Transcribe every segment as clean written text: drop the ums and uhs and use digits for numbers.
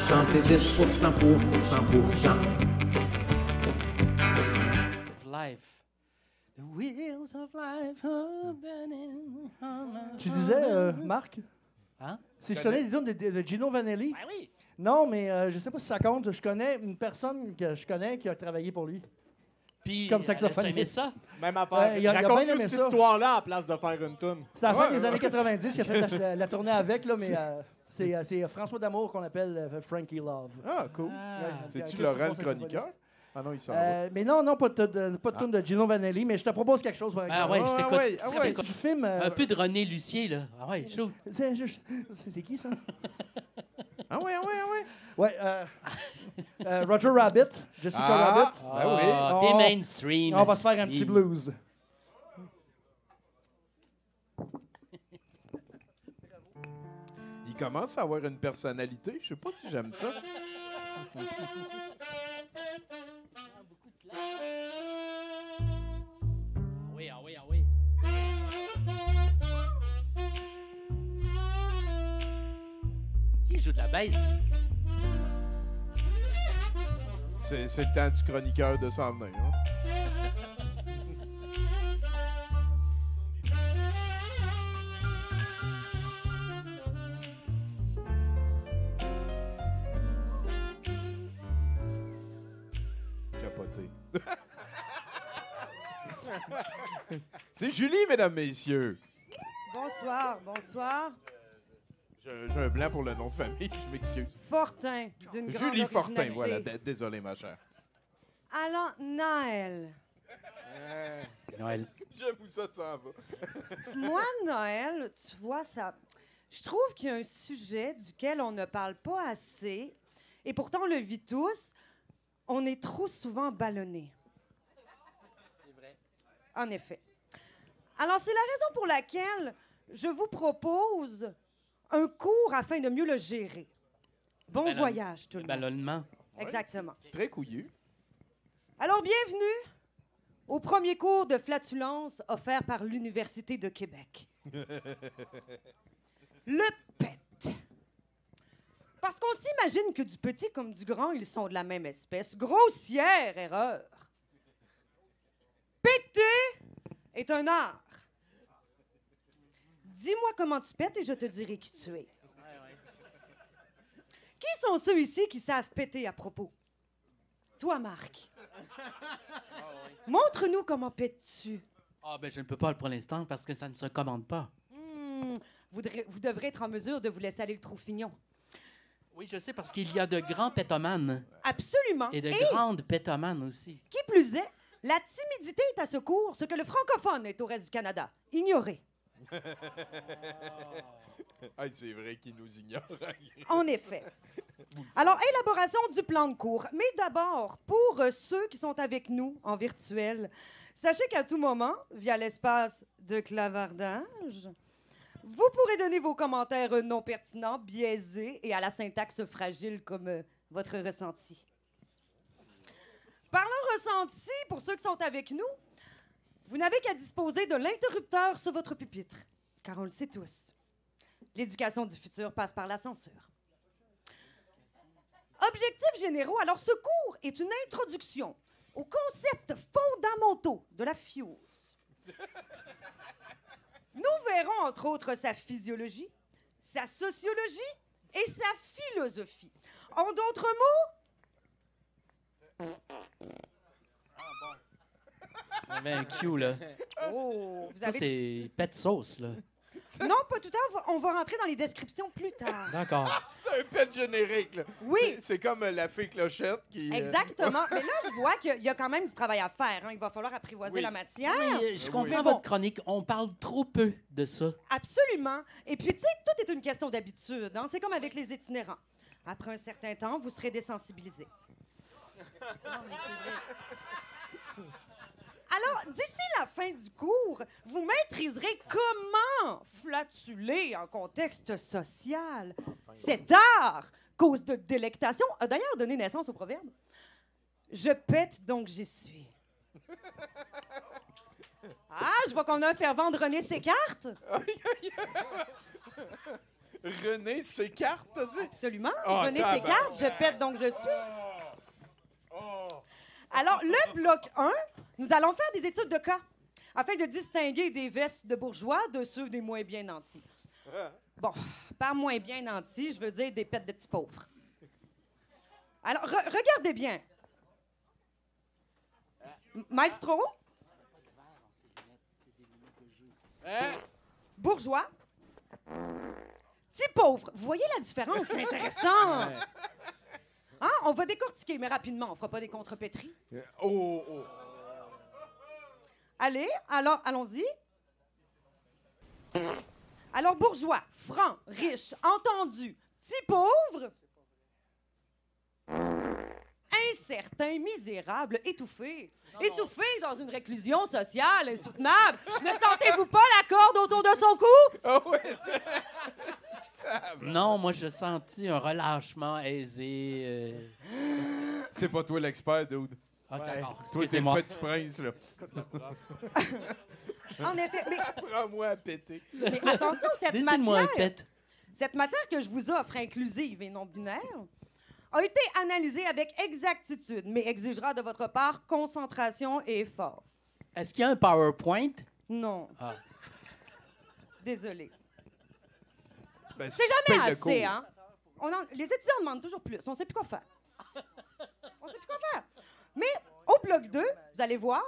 Chantez 10% pour 100%. Life. The wheels of life are burning. Tu disais, Marc? Hein? Si je connais les tunes de Gino Vanelli? Ben oui. Non, mais je sais pas si ça compte. Je connais une personne que je connais qui a travaillé pour lui. Puis, Comme saxophone. tu aimé ça? Même affaire. il a bien Raconte-nous aimé cette ça. histoire-là à place de faire une toune. C'est à la fin des années 90 qu'il a fait la tournée avec, là, mais c'est François D'Amour qu'on appelle Frankie Love. Ah, cool. C'est-tu Laurent le chroniqueur? Ah non, il s'en va. Mais non, pas de tune de Gino Vanelli, mais je te propose quelque chose, par exemple. Ah ouais, je t'écoute. Ah ouais. Tu filmes... Un peu de René Lucier, là. Ah ouais, chaud. C'est qui, ça? Ah ouais. Ouais, Roger Rabbit, Jessica Rabbit. Ben oui. Ah, t'es mainstream. On va se faire un esti. petit blues. Il commence à avoir une personnalité. Je sais pas si j'aime ça. Ah oui. Qui joue de la baisse? C'est le temps du chroniqueur de s'en venir. Hein? Capoté. C'est Julie, mesdames, messieurs. Bonsoir. J'ai un blanc pour le nom de famille, je m'excuse. Fortin, d'une grande Julie Fortin, originalité. voilà. Désolé, ma chère. Alors, Noël. Noël. J'aime où ça s'en va. Moi, Noël, tu vois, ça... Je trouve qu'il y a un sujet duquel on ne parle pas assez, et pourtant on le vit tous. On est trop souvent ballonnés. C'est vrai. En effet. Alors, c'est la raison pour laquelle je vous propose un cours afin de mieux le gérer. Bon voyage, tout le monde. Ballonnement. Exactement. Très couillu. Alors, bienvenue au premier cours de flatulence offert par l'Université de Québec. Le PET. Parce qu'on s'imagine que du petit comme du grand, ils sont de la même espèce. Grossière erreur. Péter est un art. Dis-moi comment tu pètes et je te dirai qui tu es. Qui sont ceux ici qui savent péter à propos? Toi, Marc. Montre-nous comment pètes-tu. Ah, ben je ne peux pas pour l'instant parce que ça ne se commande pas. Vous devrez être en mesure de vous laisser aller le trou fignon. Oui, je sais, parce qu'il y a de grands pétomanes Absolument. et de grandes pétomanes aussi. Qui plus est, la timidité est à ce cours ce que le francophone est au reste du Canada. Ignoré. Ah, c'est vrai qu'il nous ignore. En effet. Alors, élaboration du plan de cours. Mais d'abord, pour ceux qui sont avec nous en virtuel, sachez qu'à tout moment, via l'espace de clavardage, vous pourrez donner vos commentaires non pertinents, biaisés et à la syntaxe fragile comme votre ressenti. Parlant ressenti, pour ceux qui sont avec nous, vous n'avez qu'à disposer de l'interrupteur sur votre pupitre, car on le sait tous. L'éducation du futur passe par la censure. Objectifs généraux. Alors, ce cours est une introduction aux concepts fondamentaux de la FIOS. Nous verrons, entre autres, sa physiologie, sa sociologie et sa philosophie. En d'autres mots... Il y avait un Q, là. Oh, vous Ça, avez... c'est pet sauce, là. Non, pas tout à l'heure. On va rentrer dans les descriptions plus tard. D'accord. C'est un pet générique, là. Oui. C'est comme la fée clochette qui... Exactement. Mais là, je vois qu'il y a quand même du travail à faire. Hein. Il va falloir apprivoiser Oui. la matière. Oui, je comprends Oui. votre chronique. On parle trop peu de ça. Absolument. Et puis, tu sais, tout est une question d'habitude. Hein? C'est comme avec les itinérants. Après un certain temps, vous serez désensibilisés. Alors, d'ici la fin du cours, vous maîtriserez comment flatuler en contexte social. Cet art, cause de délectation, a d'ailleurs donné naissance au proverbe « Je pète, donc j'y suis ». Ah, je vois qu'on a un fervent de René ses cartes. René s'écarte, t'as dit? Absolument. Oh, René tabarnak. s'écarte, je pète donc je suis. Alors, le bloc 1, nous allons faire des études de cas afin de distinguer des vestes de bourgeois de ceux des moins bien nantis. Bon, par moins bien nantis, je veux dire des pètes de petits pauvres. Alors, regardez bien. Maestro, bourgeois, petit pauvre. Vous voyez la différence? C'est intéressant. Hein? On va décortiquer, mais rapidement. On fera pas des contrepétries. Oh. Allez, alors, allons-y. Alors, bourgeois, franc, riche, entendu, petit pauvre, incertain, misérable, étouffé. Étouffé dans une réclusion sociale insoutenable. Ne sentez-vous pas la corde autour de son cou? Oh, ouais, Non, moi, j'ai senti un relâchement aisé. C'est pas toi l'expert, dude. Ah, d'accord. Toi, t'es le Excusez-moi. petit prince, là. En effet, Prends-moi à péter. mais attention, Dessine-moi un pet. cette matière que je vous offre, inclusive et non binaire, a été analysée avec exactitude, mais exigera de votre part concentration et effort. Est-ce qu'il y a un PowerPoint? Non. Ah. Désolée. Ben, si C'est tu jamais payes le assez, cours. hein? Les étudiants demandent toujours plus. On ne sait plus quoi faire. On sait plus quoi faire. Mais au bloc 2, vous allez voir,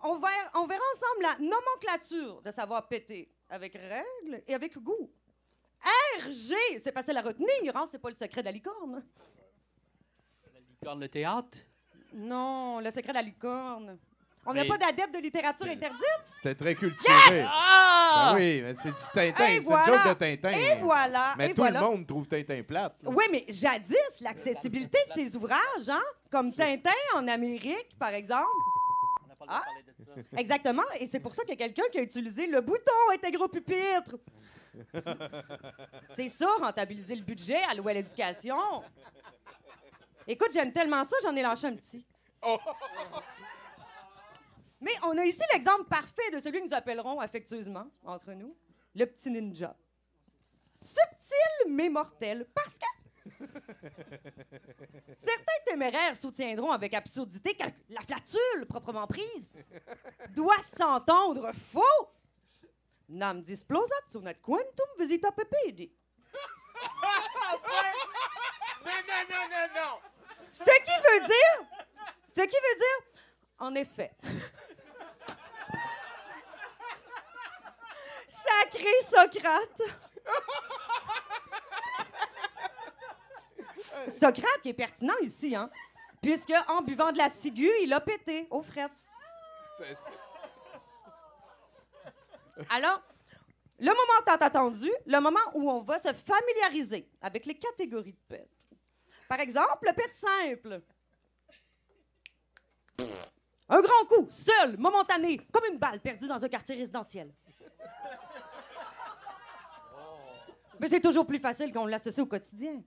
on verra ensemble la nomenclature de savoir péter avec règle et avec goût. RG, c'est facile à retenir, hein? C'est pas le secret de la licorne. La licorne, le théâtre? Non, le secret de la licorne. On n'a Mais- pas d'adepte de littérature C'est- interdite. C'était très culturé. Ah! Ben oui, mais c'est du Tintin. Et C'est voilà. une joke de Tintin. Et voilà. Mais et tout voilà. le monde trouve Tintin plate. là. Oui, mais jadis, l'accessibilité de ces ouvrages, hein, comme Tintin en Amérique, par exemple. On n'a pas le droit de parler de ça. Exactement. Et c'est pour ça qu'il y a quelqu'un qui a utilisé le bouton intégrer au pupitre. C'est ça, rentabiliser le budget, allouer à l'éducation. Écoute, j'aime tellement ça, j'en ai lâché un petit. Mais on a ici l'exemple parfait de celui que nous appellerons affectueusement, entre nous, le petit ninja. Subtil mais mortel, parce que certains téméraires soutiendront avec absurdité que la flatule, proprement prise, doit s'entendre faux. Nam displosat sunat quantum visita pepedi. Non. Ce qui veut dire, en effet. Sacré Socrate. Socrate qui est pertinent ici, hein, puisque en buvant de la ciguë, il a pété aux frettes. C'est- Alors, le moment tant attendu, le moment où on va se familiariser avec les catégories de pets. Par exemple, le pet simple. Un grand coup, seul, momentané, comme une balle perdue dans un quartier résidentiel. Mais c'est toujours plus facile qu'on l'associe au quotidien.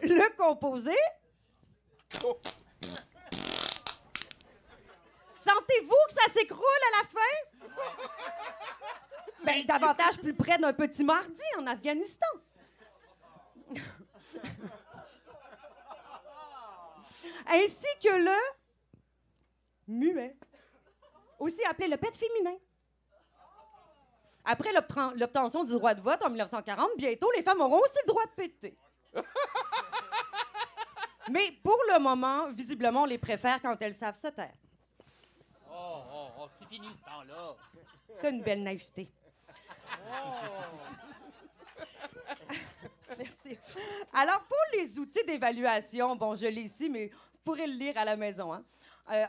Le composé. Sentez-vous que ça s'écroule à la fin? Ben, davantage plus près d'un petit mardi en Afghanistan. Ainsi que le muet, aussi appelé le pet féminin. Après l'obtention du droit de vote en 1940, bientôt, les femmes auront aussi le droit de péter. Mais pour le moment, visiblement, on les préfère quand elles savent se taire. C'est fini ce temps-là. T'as une belle naïveté. Merci. Alors, pour les outils d'évaluation, bon, je l'ai ici, mais vous pourrez le lire à la maison. Hein.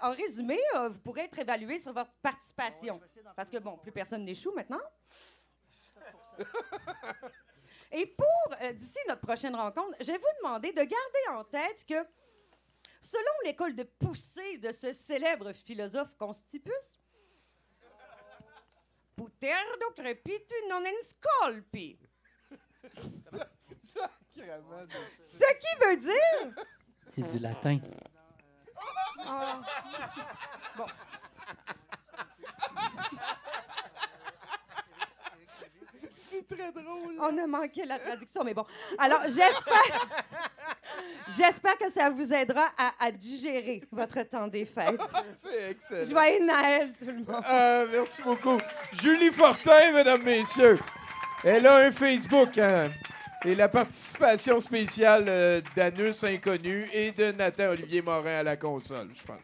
En résumé, vous pourrez être évalué sur votre participation. Parce que, bon, plus personne n'échoue maintenant. Et pour, d'ici notre prochaine rencontre, je vais vous demander de garder en tête que, selon l'école de poussée de ce célèbre philosophe Constipus, puterdo crepitu non inscolpi. Sacrément de- Ce qui veut dire... C'est du latin. Ah. Bon. C'est très très drôle. On a manqué la traduction, mais bon. Alors, j'espère que ça vous aidera à digérer votre temps des fêtes. C'est excellent. Joyeux Noël, tout le monde. Merci beaucoup. Julie Fortin, mesdames, messieurs. Elle a un Facebook, hein, et la participation spéciale d'Anus Inconnu et de Nathan Olivier Morin à la console, je pense.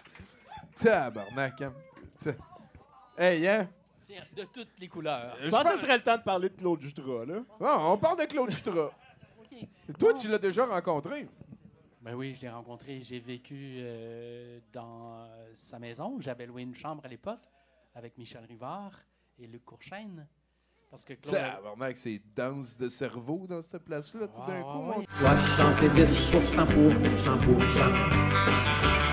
Tabarnak, hein. Hey, hein? C'est de toutes les couleurs. Je pense que ce serait le temps de parler de Claude Jutras, là. Bon, on parle de Claude Jutras. OK. Toi, tu l'as déjà rencontré. Ben oui, je l'ai rencontré. J'ai vécu dans sa maison. J'avais loué une chambre à l'époque avec Michel Rivard et Luc Courchaine. Parce que Claude... Tabarnak, c'est danse de cerveau dans cette place-là, tout d'un coup. ouais. 70% pour 100%.